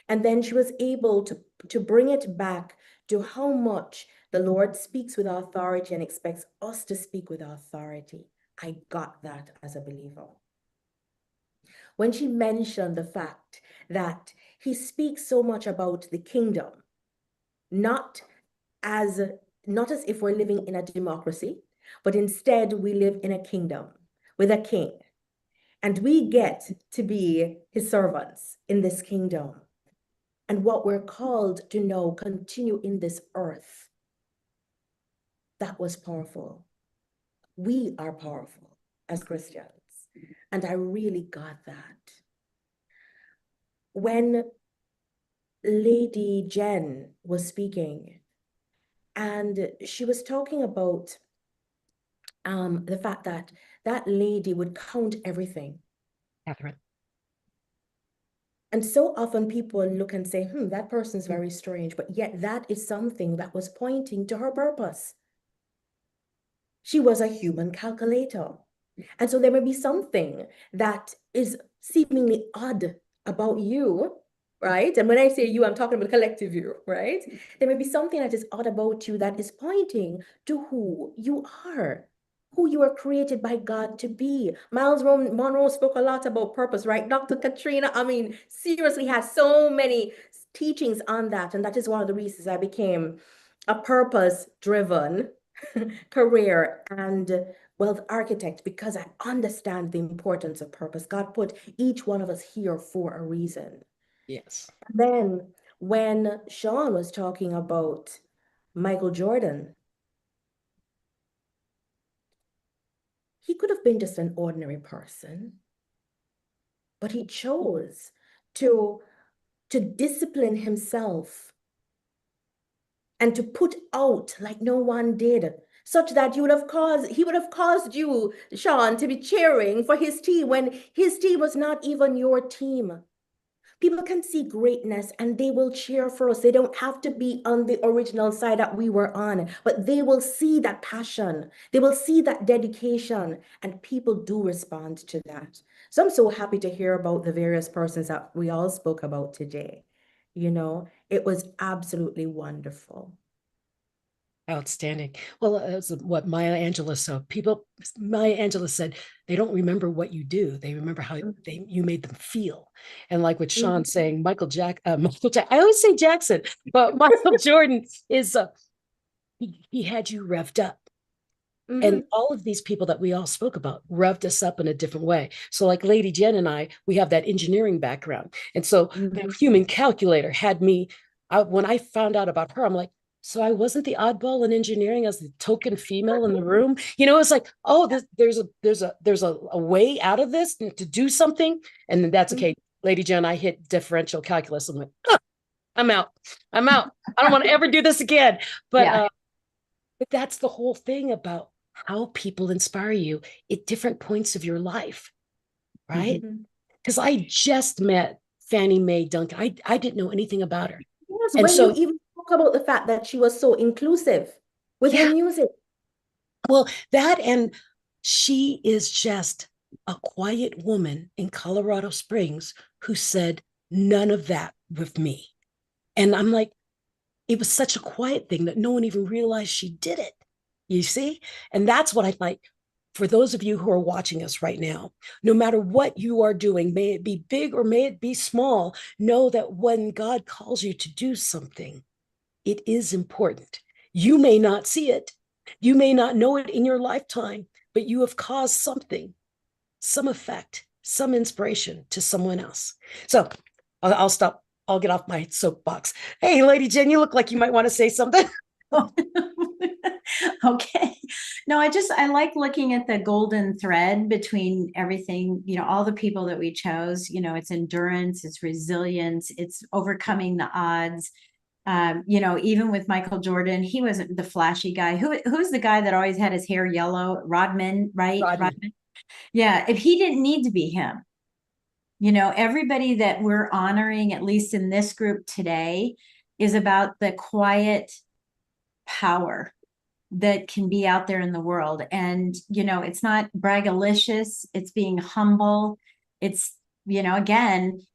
And then she was able to bring it back to how much the Lord speaks with authority and expects us to speak with authority. I got that as a believer. When she mentioned the fact that he speaks so much about the kingdom, not as if we're living in a democracy, but instead we live in a kingdom with a king, and we get to be his servants in this kingdom. And what we're called to know, continue in this earth. That was powerful. We are powerful as Christians. And I really got that. When Lady Jen was speaking, and she was talking about the fact that that lady would count everything. Catherine. And so often people look and say, that person's very strange, but yet that is something that was pointing to her purpose. She was a human calculator. And so there may be something that is seemingly odd about you, right? And when I say you, I'm talking about collective you, right? There may be something that is odd about you that is pointing to who you are. who you were created by God to be. Miles Monroe spoke a lot about purpose, right? Dr. Katrina, I mean, seriously has so many teachings on that. And that is one of the reasons I became a purpose-driven career and wealth architect, because I understand the importance of purpose. God put each one of us here for a reason. Yes. Then when Sean was talking about Michael Jordan, he could have been just an ordinary person, but he chose to discipline himself and to put out like no one did, such that he would have caused you, Sean, to be cheering for his team when his team was not even your team. People can see greatness and they will cheer for us. They don't have to be on the original side that we were on, but they will see that passion. They will see that dedication, and people do respond to that. So I'm so happy to hear about the various persons that we all spoke about today. You know, it was absolutely wonderful. Outstanding. Well, that's what Maya Angelou said. Maya Angelou said, they don't remember what you do. They remember how you made them feel. And like what Sean's saying, Michael Jackson, I always say Jackson, but Michael Jordan is, he had you revved up. And all of these people that we all spoke about revved us up in a different way. So like Lady Jen and I, we have that engineering background. And so the human calculator had me, when I found out about her, I'm like, so I wasn't the oddball in engineering as the token female in the room. You know, it's like, oh, there's a way out of this to do something. And then that's okay. Lady Jen, I hit differential calculus. I'm like, oh, I'm out. I don't want to ever do this again. But that's the whole thing about how people inspire you at different points of your life, right? Because I just met Fannie Mae Duncan. I didn't know anything about her. Yes, And when so, you even talk about the fact that she was so inclusive with her music. Well, that, and she is just a quiet woman in Colorado Springs who said, none of that with me. And I'm like, it was such a quiet thing that no one even realized she did it. You see? And that's what I like. For those of you who are watching us right now, no matter what you are doing, may it be big or may it be small, know that when God calls you to do something, it is important. You may not see it. You may not know it in your lifetime, but you have caused something, some effect, some inspiration to someone else. So I'll stop. I'll get off my soapbox. Hey, Lady Jen, you look like you might want to say something. Okay. No, I like looking at the golden thread between everything, all the people that we chose. It's endurance, it's resilience, it's overcoming the odds. Even with Michael Jordan, he wasn't the flashy guy. Who's the guy that always had his hair yellow? Rodman, right? Rodman. Yeah, if he didn't need to be him. Everybody that we're honoring, at least in this group today, is about the quiet power that can be out there in the world. And, it's not braggalicious, it's being humble. It's, again,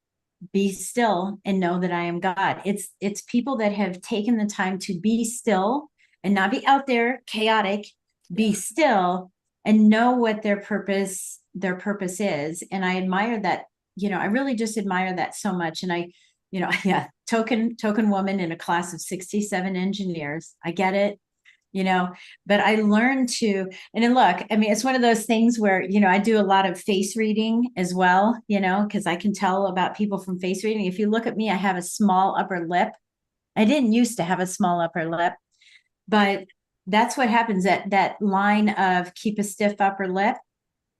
be still and know that I am God. It's people that have taken the time to be still and not be out there chaotic, be still and know what their purpose is. And I admire that, I really just admire that so much. And I, token woman in a class of 67 engineers. I get it. But I learned to, and then look, I mean, it's one of those things where, I do a lot of face reading as well, because I can tell about people from face reading. If you look at me, I have a small upper lip. I didn't used to have a small upper lip, but that's what happens. That line of keep a stiff upper lip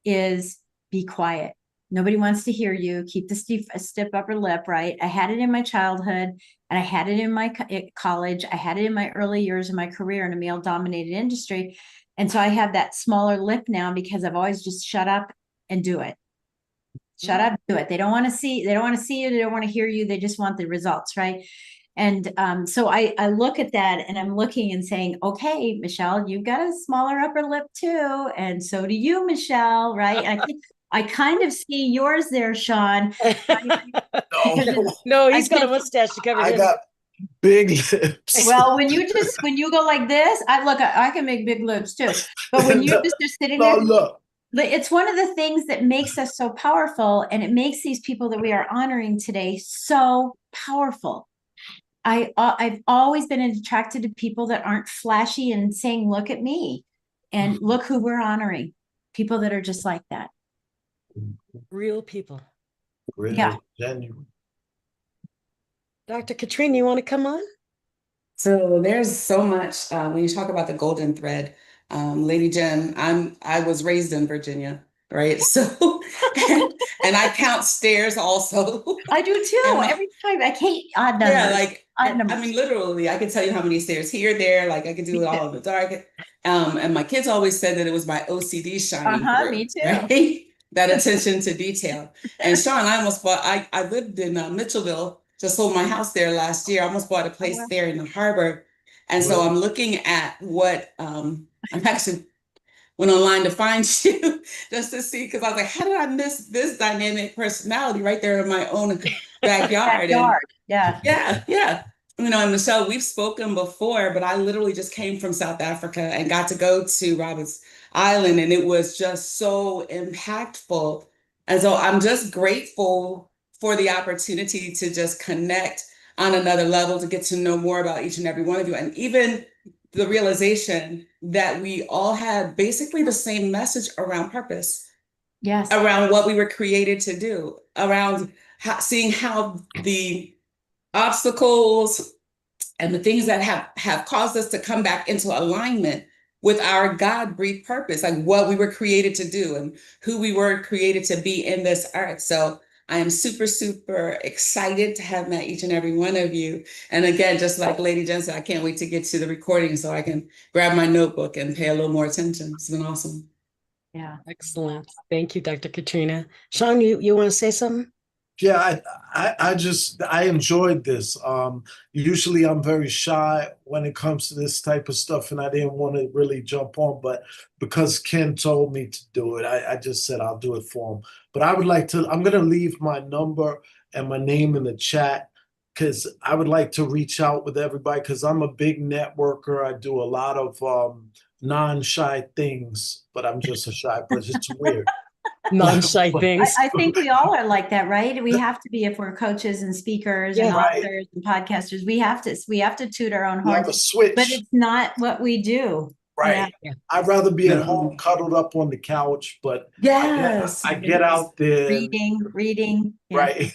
is be quiet. Nobody wants to hear you. Keep the stiff upper lip, right? I had it in my childhood and I had it in my college. I had it in my early years of my career in a male-dominated industry. And so I have that smaller lip now because I've always just shut up and do it. Shut up, do it. They don't want to see you. They don't want to hear you. They just want the results, right? And so I look at that and I'm looking and saying, okay, Michelle, you've got a smaller upper lip too. And so do you, Michelle, right? I kind of see yours there, Sean. No, no, he's got a mustache to cover him. Big lips. Well, when you go like this, I can make big lips too. But when you just are sitting No, there, look. it's one of the things that makes us so powerful, and it makes these people that we are honoring today so powerful. I've always been attracted to people that aren't flashy and saying, "Look at me," and look who we're honoring. People that are just like that. Real people. Real, Yeah. genuine. Dr. Katrina, you want to come on? So there's so much when you talk about the golden thread, Lady Jen. I was raised in Virginia, right? So and I count stairs also. I do too. And my- Every time I can't odd yeah, numbers. like Odd numbers. I mean, literally, I can tell you how many stairs here, there. Like I could do it all in the dark. And my kids always said that it was my OCD shining through, Me too. right? That attention to detail. And Sean, I almost bought. I lived in Mitchellville. Just sold my house there last year. I almost bought a place there in the harbor. And so I'm looking at what I'm actually went online to find you just to see, because I was like, how did I miss this dynamic personality right there in my own backyard? And Yeah. yeah. You know, and Michelle, we've spoken before, but I literally just came from South Africa and got to go to Robert's Island, and it was just so impactful. And so I'm just grateful for the opportunity to just connect on another level, to get to know more about each and every one of you. And even the realization that we all have basically the same message around purpose. Yes. Around what we were created to do, around seeing how the obstacles and the things that have caused us to come back into alignment with our God-breathed purpose, like what we were created to do and who we were created to be in this earth. So I am super, super excited to have met each and every one of you. And again, just like Lady Jen said, I can't wait to get to the recording so I can grab my notebook and pay a little more attention. It's been awesome. Yeah. Excellent. Thank you, Dr. Katrina. Sean, you want to say something? Yeah, I enjoyed this. Usually I'm very shy when it comes to this type of stuff, and I didn't want to really jump on, but because Ken told me to do it, I just said I'll do it for him. But I'm gonna leave my number and my name in the chat, because I would like to reach out with everybody, because I'm a big networker. I do a lot of non-shy things, but I'm just a shy person. It's weird. Non-shy things. I think we all are like that, right? We have to be, if we're coaches and speakers and authors and podcasters, we have to toot our own horns. Have a switch. But it's not what we do. Right. Yeah. I'd rather be at home cuddled up on the couch, but yes, I get out there. Reading. Yeah. Right.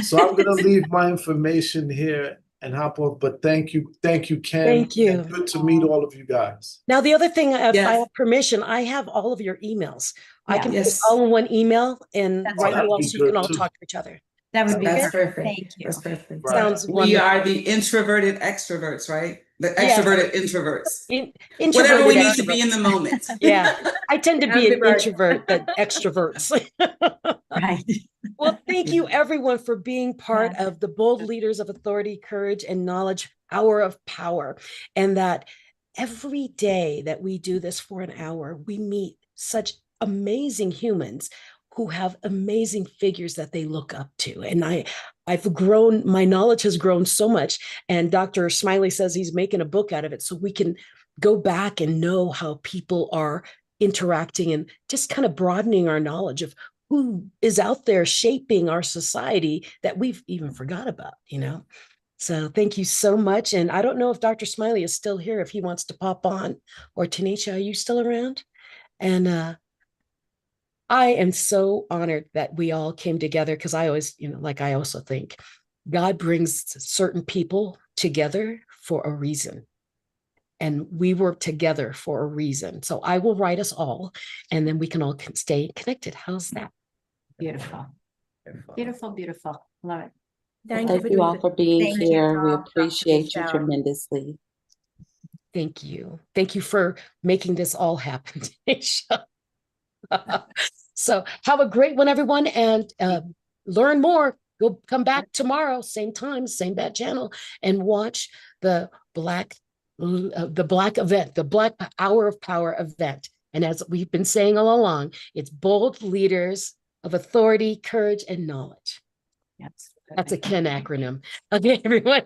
So I'm gonna leave my information here and hop on. But thank you, Ken. Thank you. And good to meet all of you guys. Now, the other thing, if Yes. I have permission, I have all of your emails. I can put Yes. all in one email and That's write that'd you all be so you can good all too. talk to each other. That would be That's perfect. perfect. Thank you. That's perfect. Right. Sounds We wonderful. are the introverted extroverts, right? The Yeah. extroverted introverts. Introverted Whatever we need to extrovert. be in the moment. Yeah, I tend to be an Ambivert. introvert that extroverts. Right. Well, thank you everyone for being part of the Bold Leaders of Authority, Courage, and Knowledge Hour of Power. And that every day that we do this for an hour, we meet such amazing humans who have amazing figures that they look up to. And I've grown, my knowledge has grown so much. And Dr. Smiley says he's making a book out of it so we can go back and know how people are interacting and just kind of broadening our knowledge of who is out there shaping our society that we've even forgot about, So thank you so much. And I don't know if Dr. Smiley is still here, if he wants to pop on, or Tanisha, are you still around? And I am so honored that we all came together, because I always, I also think God brings certain people together for a reason. And we work together for a reason. So I will write us all, and then we can all stay connected. How's that? Beautiful. Beautiful. Love it. Thank you all for being Thank you, here. We Dr. appreciate you Michelle. tremendously. Thank you. Thank you for making this all happen, Tanisha. So have a great one, everyone, and learn more. Go come back tomorrow, same time, same bad channel, and watch the Black event, the Black Hour of Power event. And as we've been saying all along, it's Bold Leaders of Authority, Courage, and Knowledge. Yes. That's a Ken acronym. Okay, everyone.